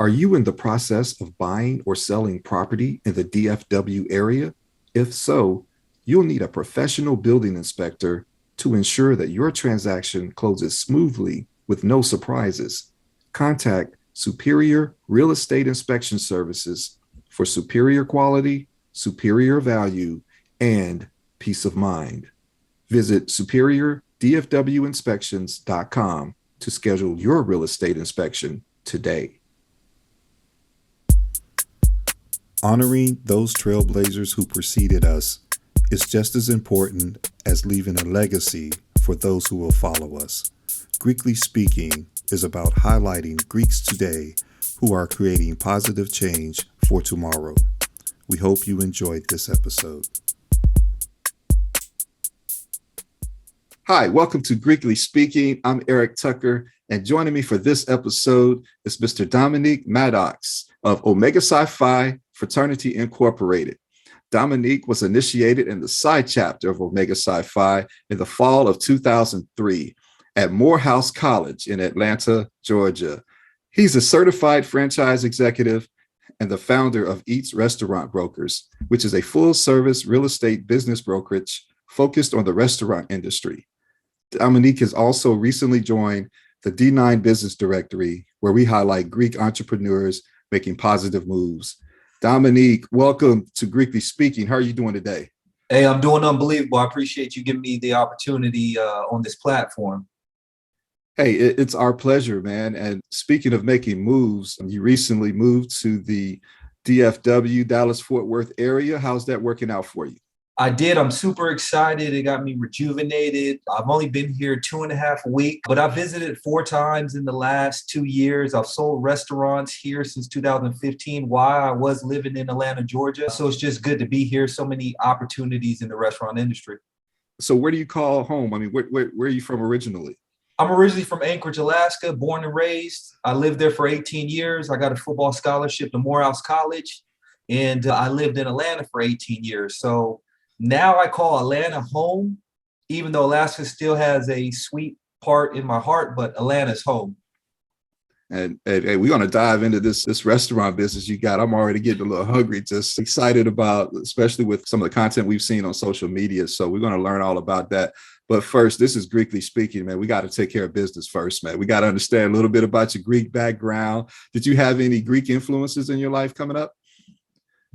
Are you in the process of buying or selling property in the DFW area? If so, you'll need a professional building inspector to ensure that your transaction closes smoothly with no surprises. Contact Superior Real Estate Inspection Services for superior quality, superior value, and peace of mind. Visit superiordfwinspections.com to schedule your real estate inspection today. Honoring those trailblazers who preceded us is just as important as leaving a legacy for those who will follow us. Greekly Speaking is about highlighting Greeks today who are creating positive change for tomorrow. We hope you enjoyed this episode. Hi, welcome to Greekly Speaking. I'm Eric Tucker, and joining me for this episode is Mr. Dominique Maddox of Omega Psi Phi Fraternity Incorporated. Dominique was initiated in the Psi chapter of Omega Psi Phi in the fall of 2003 at Morehouse College in Atlanta, Georgia. He's a certified franchise executive and the founder of Eats Restaurant Brokers, which is a full-service real estate business brokerage focused on the restaurant industry. Dominique has also recently joined the D9 Business Directory, where we highlight Greek entrepreneurs making positive moves. Dominique, welcome to Greekly Speaking. How are you doing today? Hey, I'm doing unbelievable. I appreciate you giving me the opportunity on this platform. Hey, it's our pleasure, man. And speaking of making moves, you recently moved to the DFW, Dallas-Fort Worth area. How's that working out for you? I did. I'm super excited. It got me rejuvenated. I've only been here 2.5 weeks, but I visited 4 times in the last 2 years. I've sold restaurants here since 2015 while I was living in Atlanta, Georgia. So it's just good to be here. So many opportunities in the restaurant industry. So where do you call home? I mean, where are you from originally? I'm originally from Anchorage, Alaska, born and raised. I lived there for 18 years. I got a football scholarship to Morehouse College, and I lived in Atlanta for 18 years. So now I call Atlanta home, even though Alaska still has a sweet part in my heart, but Atlanta's home. And we're going to dive into this restaurant business you got. I'm already getting a little hungry, just excited about, especially with some of the content we've seen on social media. So we're going to learn all about that. But first, this is Greekly Speaking, man. We got to take care of business first, man. We got to understand a little bit about your Greek background. Did you have any Greek influences in your life coming up?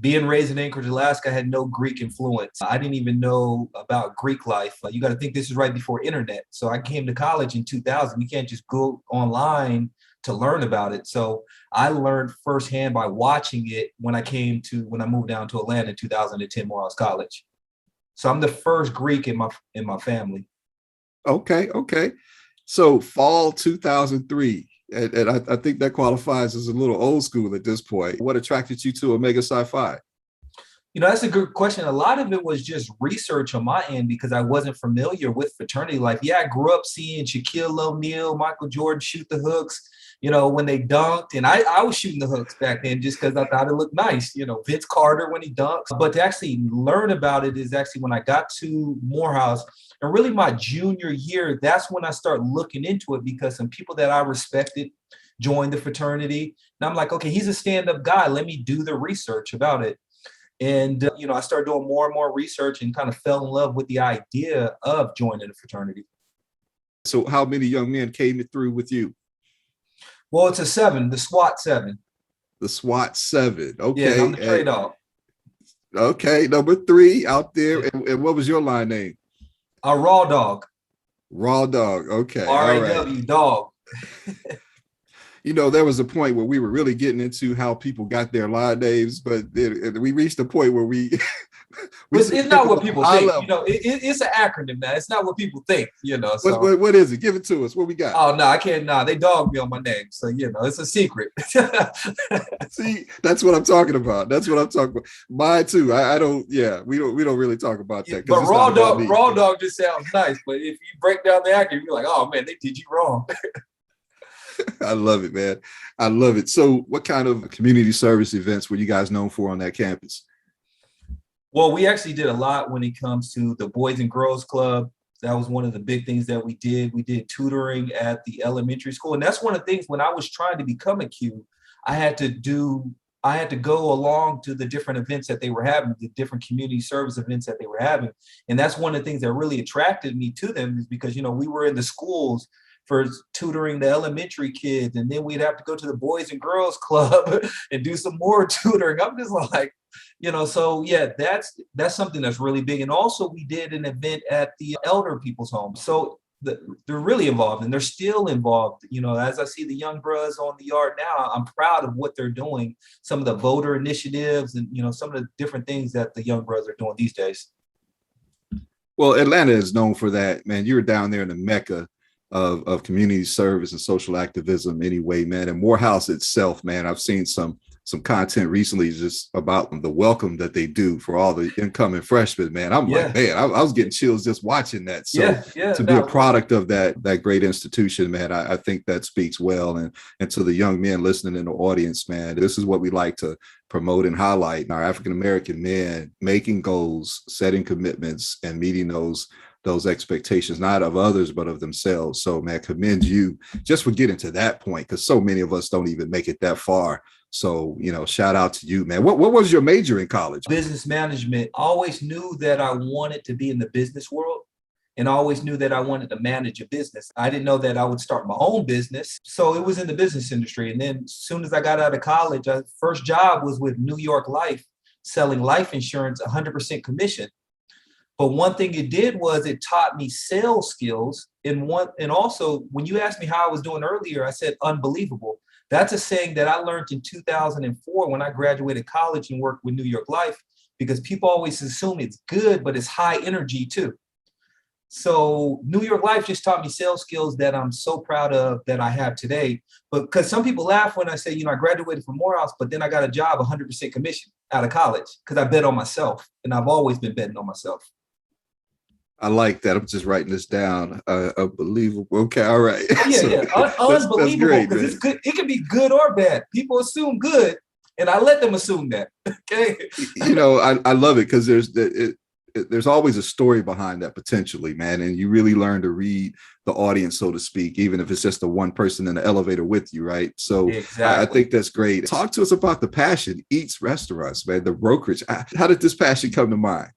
Being raised in Anchorage, Alaska, I had no Greek influence. I didn't even know about Greek life. You got to think this is right before internet. So I came to college in 2000. You can't just go online to learn about it. So I learned firsthand by watching it when I moved down to Atlanta in 2010, Morehouse College. So I'm the first Greek in my family. Okay. So fall 2003. And I think that qualifies as a little old school at this point. What attracted you to Omega Psi Phi? That's a good question. A lot of it was just research on my end because I wasn't familiar with fraternity life. Yeah, I grew up seeing Shaquille O'Neal, Michael Jordan shoot the hooks, when they dunked. And I was shooting the hooks back then just because I thought it looked nice. Vince Carter when he dunks. But to actually learn about it is actually when I got to Morehouse. And really my junior year, that's when I started looking into it because some people that I respected joined the fraternity. And I'm like, okay, he's a stand-up guy. Let me do the research about it. And, I started doing more and more research and kind of fell in love with the idea of joining a fraternity. So how many young men came through with you? Well, it's a 7, the SWAT 7. The SWAT 7. Okay. Yeah, I'm the trade dog. Okay, number 3 out there. Yeah. And what was your line name? Raw Dog. Raw Dog. Okay. R-A-W, right. Dog. There was a point where we were really getting into how people got their line names, but we reached a point where it's not what people think. It's an acronym now. It's not what people think. So. What is it? Give it to us. What we got? Oh no, I can't. They dogged me on my name, so it's a secret. See, that's what I'm talking about. Mine too. I don't. Yeah, we don't really talk about that. But raw dog just sounds nice. But if you break down the acronym, you're like, oh man, they did you wrong. I love it, man. I love it. So what kind of community service events were you guys known for on that campus? Well, we actually did a lot when it comes to the Boys and Girls Club. That was one of the big things that we did. We did tutoring at the elementary school. And that's one of the things when I was trying to become a Q, I had to go along to the different events that they were having, the different community service events that they were having. And that's one of the things that really attracted me to them, is because, we were in the schools for tutoring the elementary kids, and then we'd have to go to the Boys and Girls Club and do some more tutoring. I'm just like, so yeah, that's something that's really big. And also we did an event at the elder people's home. So they're really involved, and they're still involved. As I see the young bros on the yard now, I'm proud of what they're doing, some of the voter initiatives, and some of the different things that the young bros are doing these days. Well, Atlanta is known for that, man. You were down there in the Mecca of community service and social activism anyway, man. And Morehouse itself, man, I've seen some content recently just about the welcome that they do for all the incoming freshmen, man. I'm like, man, I was getting chills just watching that. So to be a product of that great institution, man, I think that speaks well. And to the young men listening in the audience, man, this is what we like to promote and highlight: our African-American men making goals, setting commitments, and meeting those expectations, not of others, but of themselves. So, man, commend you just for getting to that point, because so many of us don't even make it that far. So, shout out to you, man. What was your major in college? Business management. I always knew that I wanted to be in the business world, and I always knew that I wanted to manage a business. I didn't know that I would start my own business. So it was in the business industry. And then as soon as I got out of college, my first job was with New York Life, selling life insurance, 100% commission. But one thing it did was it taught me sales skills. And also, when you asked me how I was doing earlier, I said unbelievable. That's a saying that I learned in 2004 when I graduated college and worked with New York Life, because people always assume it's good, but it's high energy too. So New York Life just taught me sales skills that I'm so proud of that I have today. But because some people laugh when I say, I graduated from Morehouse, but then I got a job 100% commission out of college because I bet on myself, and I've always been betting on myself. I like that. I'm just writing this down. Unbelievable. Okay, all right. Yeah. Unbelievable, because it's good. It can be good or bad. People assume good, and I let them assume that. Okay. I love it because there's always a story behind that potentially, man, and you really learn to read the audience, so to speak, even if it's just the one person in the elevator with you, right? So exactly. I think that's great. Talk to us about the passion, Eats Restaurants, man, the brokerage. How did this passion come to mind?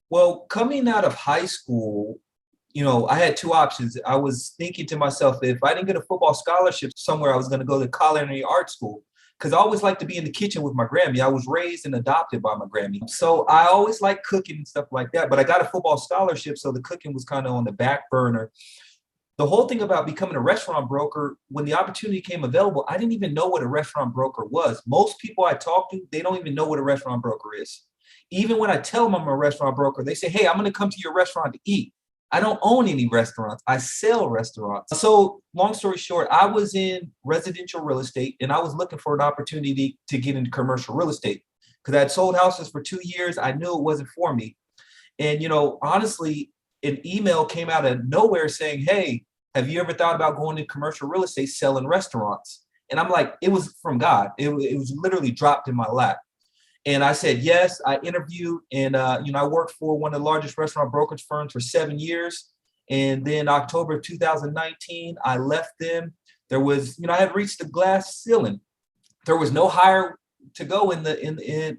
Well, coming out of high school, I had two options. I was thinking to myself, if I didn't get a football scholarship somewhere, I was going to go to culinary art school, because I always liked to be in the kitchen with my Grammy. I was raised and adopted by my Grammy. So I always liked cooking and stuff like that. But I got a football scholarship, so the cooking was kind of on the back burner. The whole thing about becoming a restaurant broker, when the opportunity came available, I didn't even know what a restaurant broker was. Most people I talk to, they don't even know what a restaurant broker is. Even when I tell them I'm a restaurant broker, they say, hey, I'm going to come to your restaurant to eat. I don't own any restaurants. I sell restaurants. So long story short, I was in residential real estate, and I was looking for an opportunity to get into commercial real estate because I had sold houses for 2 years. I knew it wasn't for me. And, honestly, an email came out of nowhere saying, hey, have you ever thought about going into commercial real estate selling restaurants? And I'm like, it was from God. It was literally dropped in my lap. And I said, yes. I interviewed, and, I worked for one of the largest restaurant brokerage firms for 7 years. And then October of 2019, I left them. There was, I had reached the glass ceiling. There was no hire to go in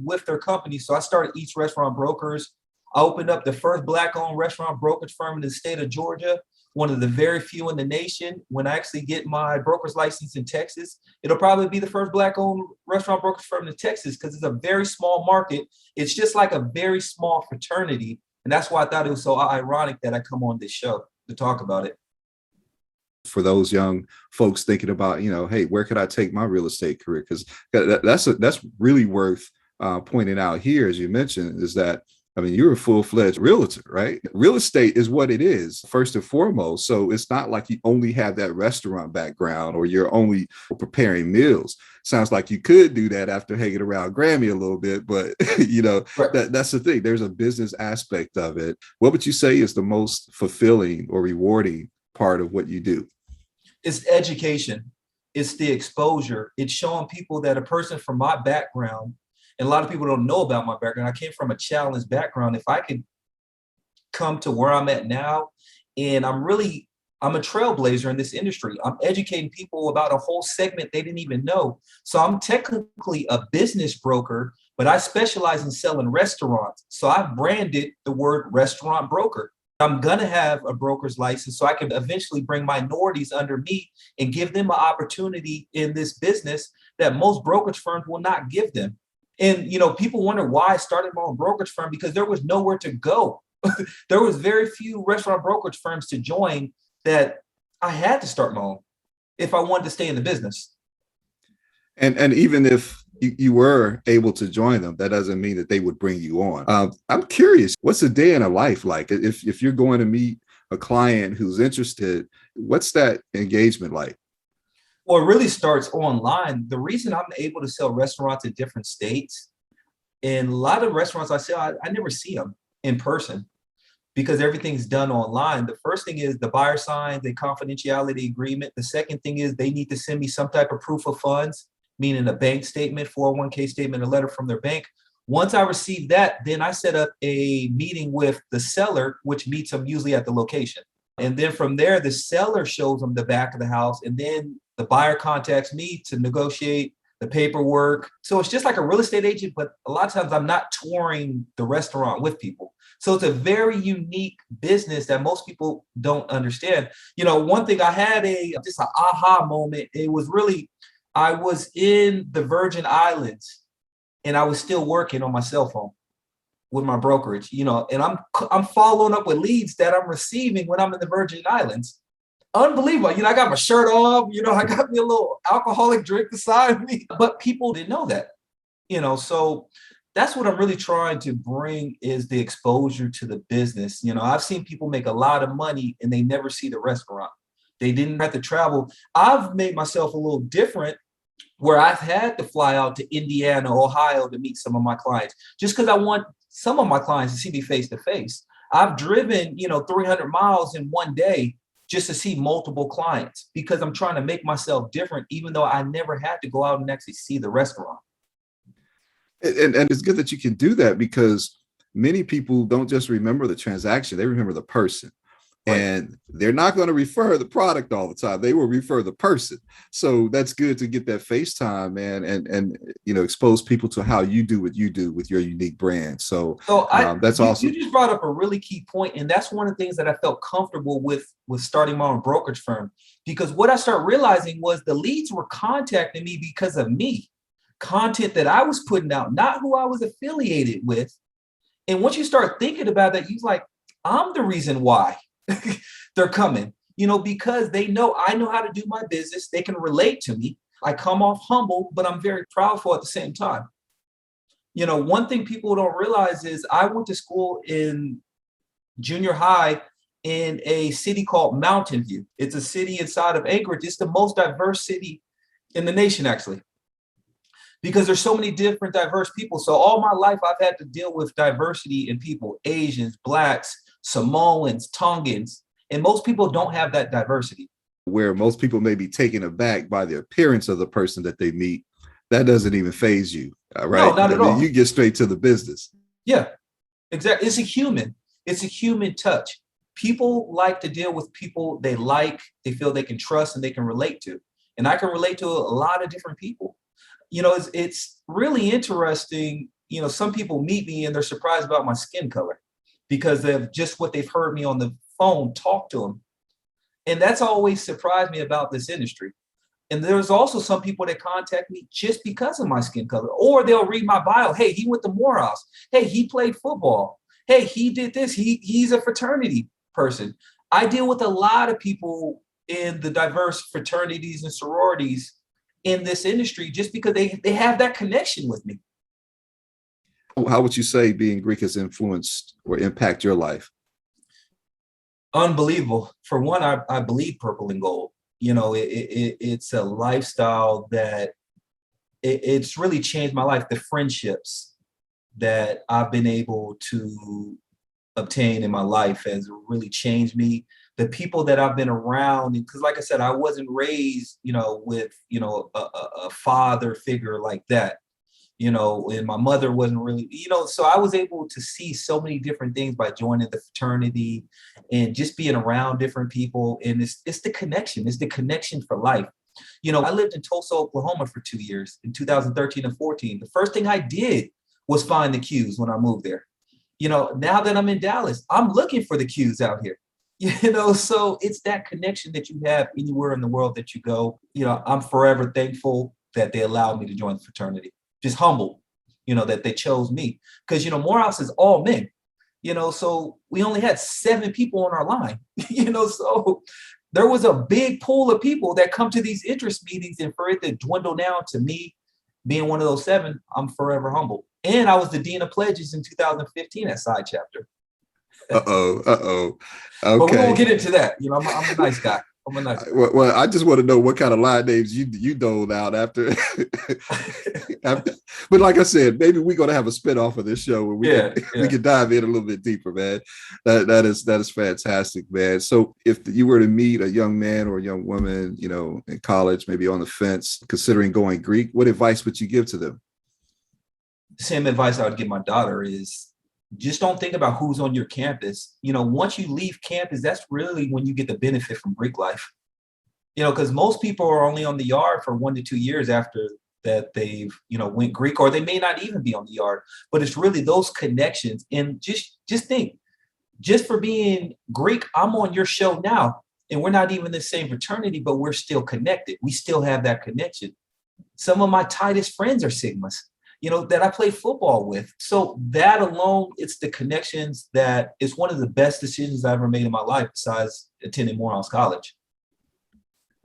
with their company. So I started Eats Restaurant Brokers. I opened up the first Black-owned restaurant brokerage firm in the state of Georgia, one of the very few in the nation. When I actually get my broker's license in Texas, it'll probably be the first Black-owned restaurant brokerage firm in Texas, because it's a very small market. It's just like a very small fraternity. And that's why I thought it was so ironic that I come on this show to talk about it. For those young folks thinking about, hey, where could I take my real estate career? Because that's really worth pointing out here, as you mentioned, is that, you're a full-fledged realtor, right? Real estate is what it is, first and foremost. So it's not like you only have that restaurant background or you're only preparing meals. Sounds like you could do that after hanging around Grammy a little bit, but right. That's the thing. There's a business aspect of it. What would you say is the most fulfilling or rewarding part of what you do? It's education. It's the exposure. It's showing people that a person from my background, and a lot of people don't know about my background. I came from a challenged background. If I could come to where I'm at now, and I'm I'm a trailblazer in this industry. I'm educating people about a whole segment they didn't even know. So I'm technically a business broker, but I specialize in selling restaurants. So I branded the word restaurant broker. I'm going to have a broker's license so I can eventually bring minorities under me and give them an opportunity in this business that most brokerage firms will not give them. And, people wonder why I started my own brokerage firm, because there was nowhere to go. There was very few restaurant brokerage firms to join, that I had to start my own if I wanted to stay in the business. And even if you were able to join them, that doesn't mean that they would bring you on. I'm curious, what's a day in a life like? If you're going to meet a client who's interested, what's that engagement like? Well, it really starts online. The reason I'm able to sell restaurants in different states, and a lot of restaurants I sell, I never see them in person because everything's done online. The first thing is the buyer signs a confidentiality agreement. The second thing is they need to send me some type of proof of funds, meaning a bank statement, 401k statement, a letter from their bank. Once I receive that, then I set up a meeting with the seller, which meets them usually at the location. And then from there, the seller shows them the back of the house, and then the buyer contacts me to negotiate the paperwork. So it's just like a real estate agent, but a lot of times I'm not touring the restaurant with people. So it's a very unique business that most people don't understand. One thing, I had just an aha moment. It was really, I was in the Virgin Islands and I was still working on my cell phone with my brokerage, and I'm following up with leads that I'm receiving when I'm in the Virgin Islands. Unbelievable. I got my shirt off, I got me a little alcoholic drink beside me, but people didn't know that, so that's what I'm really trying to bring, is the exposure to the business. I've seen people make a lot of money and they never see the restaurant. They didn't have to travel. I've made myself a little different, where I've had to fly out to Indiana, Ohio to meet some of my clients, just because I want some of my clients to see me face to face. I've driven, 300 miles in one day just to see multiple clients, because I'm trying to make myself different, even though I never had to go out and actually see the restaurant. And it's good that you can do that, because many people don't just remember the transaction, they remember the person. Right. And they're not going to refer the product all the time. They will refer the person. So that's good to get that FaceTime, man, and expose people to how you do what you do with your unique brand. So that's awesome. You just brought up a really key point, and that's one of the things that I felt comfortable with starting my own brokerage firm, because what I started realizing was the leads were contacting me because of me, content that I was putting out, not who I was affiliated with. And once you start thinking about that, you're like, I'm the reason why. They're coming, because they know I know how to do my business. They can relate to me. I come off humble, but I'm very proudful at the same time. One thing people don't realize is I went to school in junior high in a city called Mountain View. It's a city inside of Anchorage. It's the most diverse city in the nation, actually, because there's so many different diverse people. So all my life, I've had to deal with diversity in people: Asians, Blacks, Samoans, Tongans, and most people don't have that diversity. Where most people may be taken aback by the appearance of the person that they meet, that doesn't even faze you, right? No, not at all. You get straight to the business. Yeah, exactly. It's a human touch. People like to deal with people they feel they can trust and they can relate to. And I can relate to a lot of different people. It's really interesting. Some people meet me and they're surprised about my skin color, because of just what they've heard me on the phone talk to them. And that's always surprised me about this industry. And there's also some people that contact me just because of my skin color, or they'll read my bio. Hey, he went to Morehouse. Hey, he played football. Hey, he did this. He's a fraternity person. I deal with a lot of people in the diverse fraternities and sororities in this industry just because they have that connection with me. How would you say being Greek has influenced or impact your life? Unbelievable. For one, I believe purple and gold. It's a lifestyle that it's really changed my life. The friendships that I've been able to obtain in my life has really changed me. The people that I've been around, because like I said, I wasn't raised, with, a father figure like that. and my mother wasn't really, so I was able to see so many different things by joining the fraternity and just being around different people. And it's the connection. It's the connection for life. I lived in Tulsa, Oklahoma for 2 years in 2013 and 14. The first thing I did was find the cues when I moved there. Now that I'm in Dallas, I'm looking for the cues out here. So it's that connection that you have anywhere in the world that you go. I'm forever thankful that they allowed me to join the fraternity. Just humbled, that they chose me. Because, Morehouse is all men, so we only had 7 people on our line, so there was a big pool of people that come to these interest meetings, and for it to dwindle down to me being one of those 7, I'm forever humbled. And I was the Dean of Pledges in 2015 at Psi Chapter. Okay. But we won't get into that. I'm a nice guy. I'm a nice guy. Well, I just want to know what kind of line names you doled out after. But like I said, maybe we're gonna have a spinoff of this show where we can dive in a little bit deeper, man. That is fantastic, man. So if you were to meet a young man or a young woman, in college, maybe on the fence, considering going Greek, what advice would you give to them? Same advice I would give my daughter is just don't think about who's on your campus. Once you leave campus, that's really when you get the benefit from Greek life. Because most people are only on the yard for 1 to 2 years after that they've, went Greek, or they may not even be on the yard. But it's really those connections. And just think, just for being Greek, I'm on your show now. And we're not even the same fraternity, but we're still connected. We still have that connection. Some of my tightest friends are Sigmas, that I play football with. So that alone, it's the connections that is one of the best decisions I ever made in my life, besides attending Morehouse College.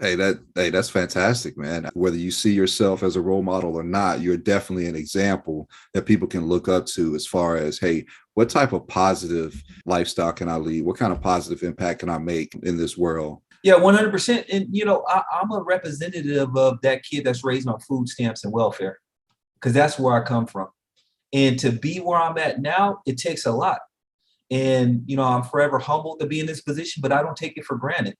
Hey, that's fantastic, man. Whether you see yourself as a role model or not, you're definitely an example that people can look up to as far as, hey, what type of positive lifestyle can I lead? What kind of positive impact can I make in this world? Yeah, 100%. And, I'm a representative of that kid that's raised on food stamps and welfare, because that's where I come from. And to be where I'm at now, it takes a lot. And, I'm forever humbled to be in this position, but I don't take it for granted.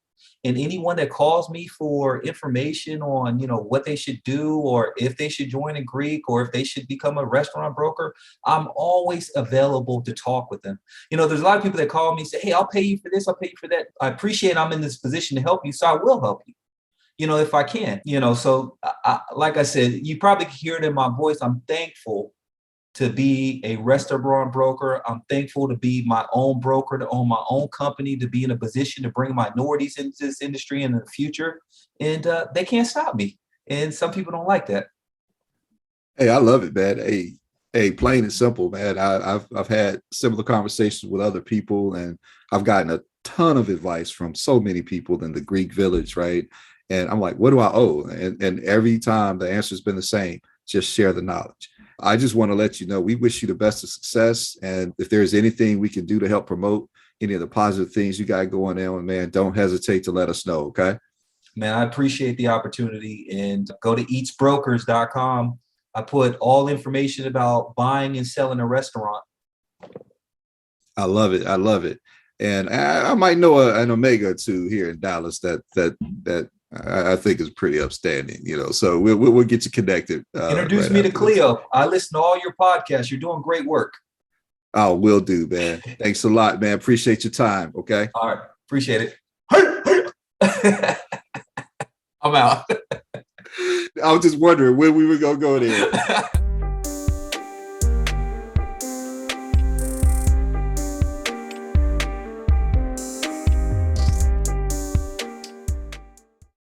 And anyone that calls me for information on, what they should do, or if they should join a Greek, or if they should become a restaurant broker, I'm always available to talk with them. There's a lot of people that call me and say, hey, I'll pay you for this, I'll pay you for that. I appreciate I'm in this position to help you, so I will help you, if I can. So like I said, you probably hear it in my voice. I'm thankful to be a restaurant broker. I'm thankful to be my own broker, to own my own company, to be in a position to bring minorities into this industry in the future. And they can't stop me. And some people don't like that. Hey, I love it, man. Hey, plain and simple, man. I've had similar conversations with other people, and I've gotten a ton of advice from so many people in the Greek village, right? And I'm like, what do I owe? And every time the answer's been the same: just share the knowledge. I just want to let you know, we wish you the best of success. And if there's anything we can do to help promote any of the positive things you got going on, man, don't hesitate to let us know. Okay. Man, I appreciate the opportunity, and go to eatsbrokers.com. I put all information about buying and selling a restaurant. I love it. I love it. And I might know an Omega too here in Dallas that I think is pretty upstanding, so we'll get you connected. Introduce me to Cleo. I listen to all your podcasts. You're doing great work. Oh, will do, man. Thanks a lot, man. Appreciate your time. Okay. All right. Appreciate it. I'm out. I was just wondering when we were going to go there.